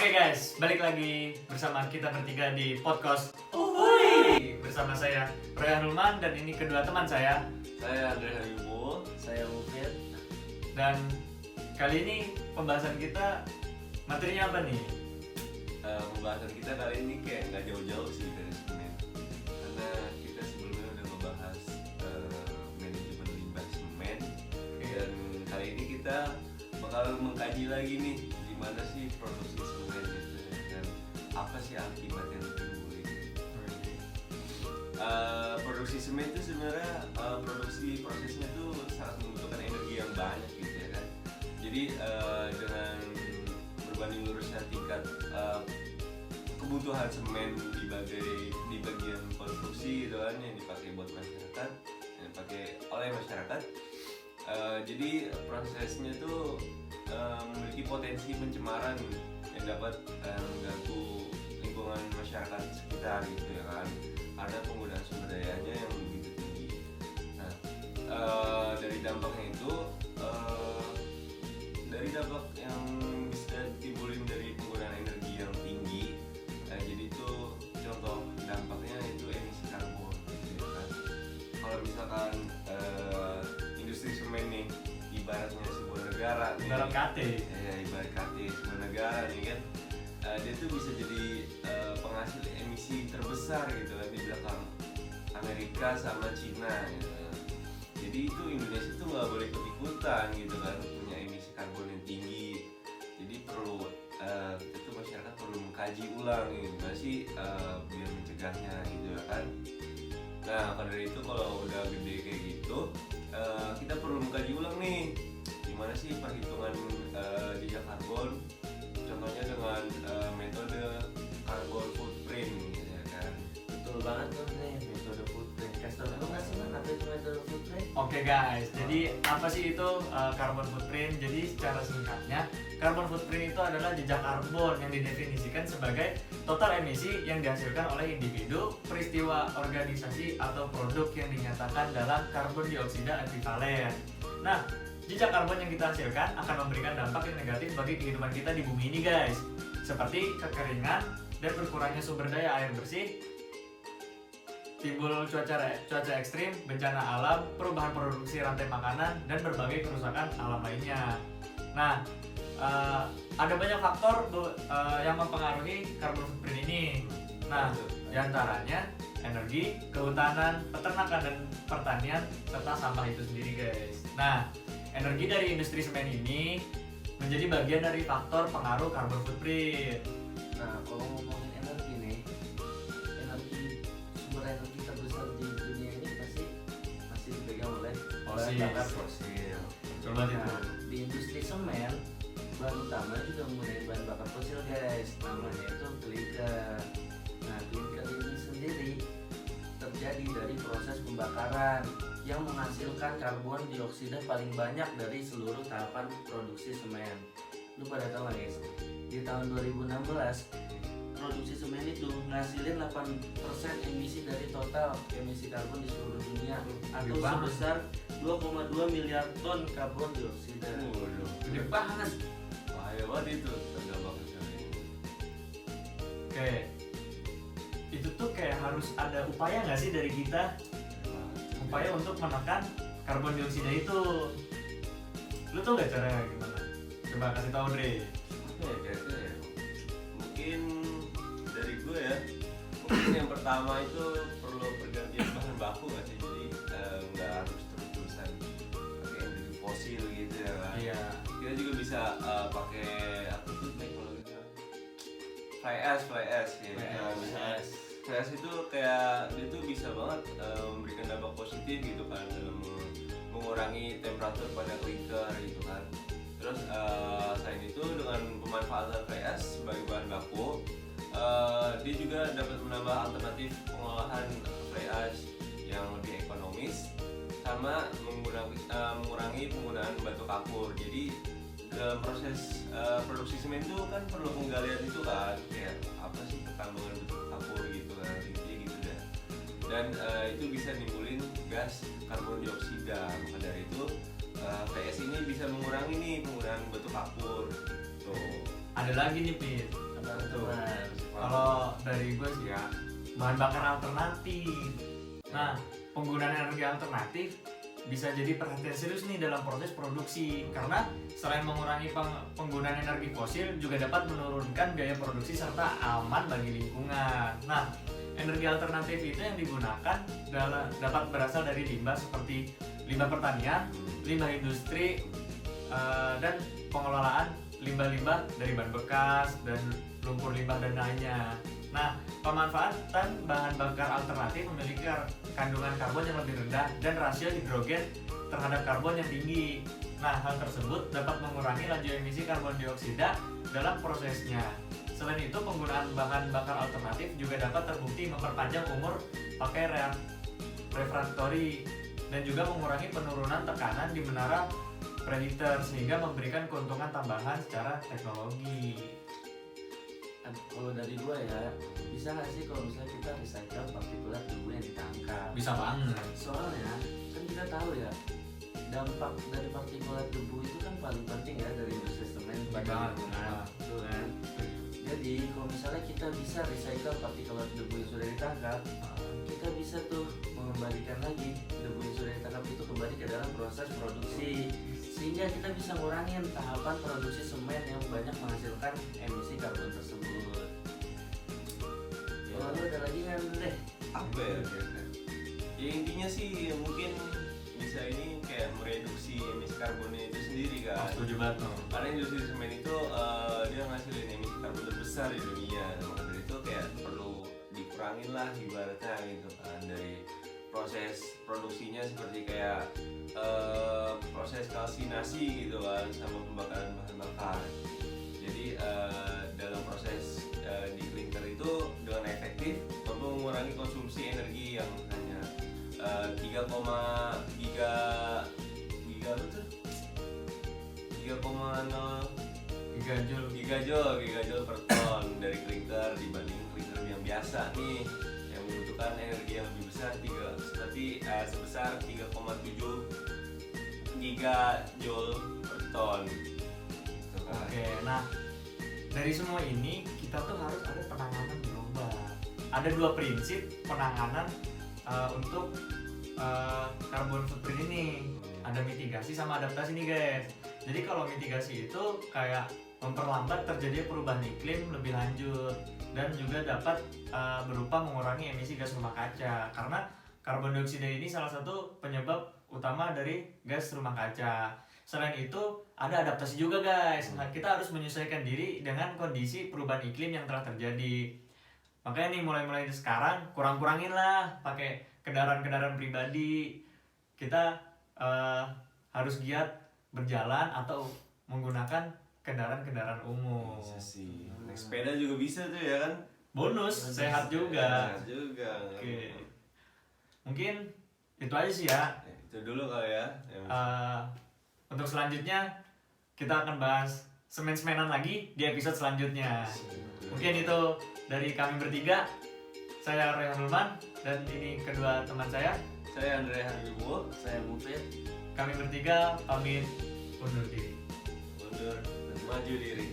Oke guys, balik lagi bersama kita bertiga di podcast Uhuy. Bersama saya Royan Hulman dan ini kedua teman saya. Saya Andre Habibo. Saya Mufid. Dan kali ini pembahasan kita materinya apa nih? Pembahasan kita kali ini kayak nggak jauh-jauh sih dari semen. Karena kita sebelumnya udah ngebahas manajemen limbah semen. Dan kali ini kita bakal mengkaji lagi nih gimana sih produksi semen gitu ya, dan apa sih akibat yang ditimbulin. Produksi semen itu sebenarnya produksi prosesnya tuh sangat membutuhkan energi yang banyak gitu ya kan. Jadi dengan berbanding lurusnya tingkat kebutuhan semen di bagian konstruksi gitu kan yang dipakai buat masyarakat, yang dipakai oleh masyarakat. Jadi prosesnya tuh memiliki potensi pencemaran yang dapat mengganggu lingkungan masyarakat sekitar gitu ya kan. Ada penggunaan sumber dayanya yang begitu tinggi. Nah, dari dampaknya itu, dari dampak yang bisa timbulin dari penggunaan energi yang tinggi, jadi itu contoh dampaknya itu emisi karbon gitu ya kan. Kalau misalkan industri semen nih ibaratnya sebuah negara nih, Ibarat KT. ya ibarat KT sebuah negara nih kan, dia tuh bisa jadi penghasil emisi terbesar gitu kan di belakang Amerika sama Cina gitu. Jadi itu Indonesia tuh nggak boleh ikut-ikutan gitu kan punya emisi karbon yang tinggi. Jadi perlu kita tuh masyarakat perlu mengkaji ulang nih gimana sih biar mencegahnya gitu ya kan. Nah kalau dari itu kalau udah gede kayak gitu, kita perlu mengkaji ulang nih gimana sih perhitungan jejak karbon. Contohnya dengan metode carbon footprint gitu ya kan. Betul banget tuh nih metode footprint. Kasih tau dulu nggak sih man apa itu metode footprint? Oke guys, jadi apa sih itu carbon footprint? Jadi secara singkatnya, carbon footprint itu adalah jejak karbon yang didefinisikan sebagai total emisi yang dihasilkan oleh individu, peristiwa, organisasi, atau produk yang dinyatakan dalam karbon dioksida ekuivalen. Nah, jejak karbon yang kita hasilkan akan memberikan dampak yang negatif bagi kehidupan kita di bumi ini guys, seperti kekeringan dan berkurangnya sumber daya air bersih, timbul cuaca ekstrim, bencana alam, perubahan produksi rantai makanan, dan berbagai kerusakan alam lainnya. Nah, ada banyak faktor yang mempengaruhi carbon footprint ini. Nah, diantaranya energi, kehutanan, peternakan dan pertanian, serta sampah itu sendiri guys. Nah, energi dari industri semen ini menjadi bagian dari faktor pengaruh carbon footprint. Nah kalau ngomongin energi nih, sumber energi terbesar di dunia ini pasti masih dipegang oleh bahan bakar fosil. Coba itu. Nah, di industri semen bahan utama juga menggunakan bahan bakar fosil guys, namanya itu clinker. Nah clinker ini sendiri terjadi dari proses pembakaran yang menghasilkan karbon dioksida paling banyak dari seluruh tahapan produksi semen. Lu pada tahu nggak guys? Di tahun 2016 produksi semen itu ngasilin 8% emisi dari total emisi karbon di seluruh dunia, atau sebesar 2,2 miliar ton karbon dioksida. Waduh, Gede banget. bahaya banget itu terdampak sekali. Oke, itu tuh kayak harus ada upaya nggak sih dari kita? Upaya untuk menekan karbon dioksida itu. Lu tau gak caranya gimana? Coba kasih tau Dre. Apa ya kira-kira ya? Mungkin dari gue ya, mungkin yang pertama itu perlu pergantian bahan baku gak sih? Jadi nggak harus terus-terusan pakai energi fosil gitu ya kan. Iya. Kita juga bisa pakai apa tuh teknologi fly ash ya. Fly ash itu kayak dia tuh bisa banget memberikan dampak positif gitu kan dalam mengurangi temperatur pada clinker gitu kan. Terus selain itu dengan pemanfaatan fly ash sebagai bahan baku, dia juga dapat menambah alternatif pengolahan fly ash yang lebih ekonomis sama mengurangi penggunaan batu kapur. Jadi dalam proses produksi semen itu kan perlu penggalian itu kan, kayak apa sih pertambangan batu kapur gitu kan, intinya gitu dah. Dan itu bisa nimbulin gas karbon dioksida. Maka dari itu PS ini bisa mengurangi nih penggunaan batu kapur. Tuh. Ada lagi nih Pit, teman-teman. Kalau dari gue sih ya, bahan bakar alternatif. Nah, penggunaan energi alternatif bisa jadi perhatian serius nih dalam proses produksi, karena selain mengurangi penggunaan energi fosil juga dapat menurunkan biaya produksi serta aman bagi lingkungan. Nah, energi alternatif itu yang digunakan dapat berasal dari limbah seperti limbah pertanian, limbah industri, dan pengelolaan limbah-limbah dari bahan bekas dan lumpur limbah dan lainnya. Nah, pemanfaatan bahan bakar alternatif memiliki kandungan karbon yang lebih rendah dan rasio hidrogen terhadap karbon yang tinggi. Nah, hal tersebut dapat mengurangi laju emisi karbon dioksida dalam prosesnya. Selain itu, penggunaan bahan bakar alternatif juga dapat terbukti memperpanjang umur pakai refraktori dan juga mengurangi penurunan tekanan di menara preheater sehingga memberikan keuntungan tambahan secara teknologi. Kalau dari gua ya, bisa nggak sih kalau misalnya kita recycle partikulat debu yang ditangkap? Bisa banget. Soalnya kan kita tahu ya, dampak dari partikulat debu itu kan paling penting ya dari industri semen pada lingkungan, betul kan? Jadi kalau misalnya kita bisa recycle partikulat debu yang sudah ditangkap, kita bisa tuh mengembalikan lagi debu yang sudah ditangkap itu kembali ke dalam proses produksi, sehingga kita bisa ngurangin tahapan produksi semen yang banyak menghasilkan emisi karbon tersebut. Lalu ada lagi nggak deh? Apa ya kira-kira? Ya intinya sih mungkin bisa ini kayak mereduksi emisi karbonnya itu sendiri kan. Setuju banget tuh. Karena industri semen itu dia ngasilin emisi karbon terbesar di dunia. Maka dari itu kayak perlu dikurangin lah ibaratnya gitu kan, dari proses produksinya seperti kayak proses kalsinasi gitu kan sama pembakaran bahan bakar. Jadi dalam proses di clinker itu dengan efektif mampu mengurangi konsumsi energi yang hanya 3,0 gigajoule per ton dari clinker dibanding clinker yang biasa nih yang membutuhkan energi yang lebih besar sebesar 3,7 gigajoule per ton. Oke, nah dari semua ini kita tuh harus ada penanganan global. Ada dua prinsip penanganan untuk carbon footprint ini. Ada mitigasi sama adaptasi nih guys. Jadi kalau mitigasi itu kayak memperlambat terjadinya perubahan iklim lebih lanjut dan juga dapat berupa mengurangi emisi gas rumah kaca, karena karbon dioksida ini salah satu penyebab utama dari gas rumah kaca. Selain itu ada adaptasi juga guys. Nah, kita harus menyesuaikan diri dengan kondisi perubahan iklim yang telah terjadi. Makanya nih mulai sekarang kurangin lah pakai kendaraan pribadi. Kita harus giat berjalan atau menggunakan kendaraan umum. Bisa sih. Naik sepeda juga bisa tuh ya kan? Bonus, sehat juga. Sehat juga. Oke. Mungkin itu aja sih ya. Itu dulu kali ya. Untuk selanjutnya kita akan bahas semen-semenan lagi di episode selanjutnya. Mungkin itu dari kami bertiga. Saya Rehan Ulman dan ini kedua teman saya. Saya Andre Habibu. Saya Mufid. Kami bertiga pamit undur diri. Mundur dan maju diri.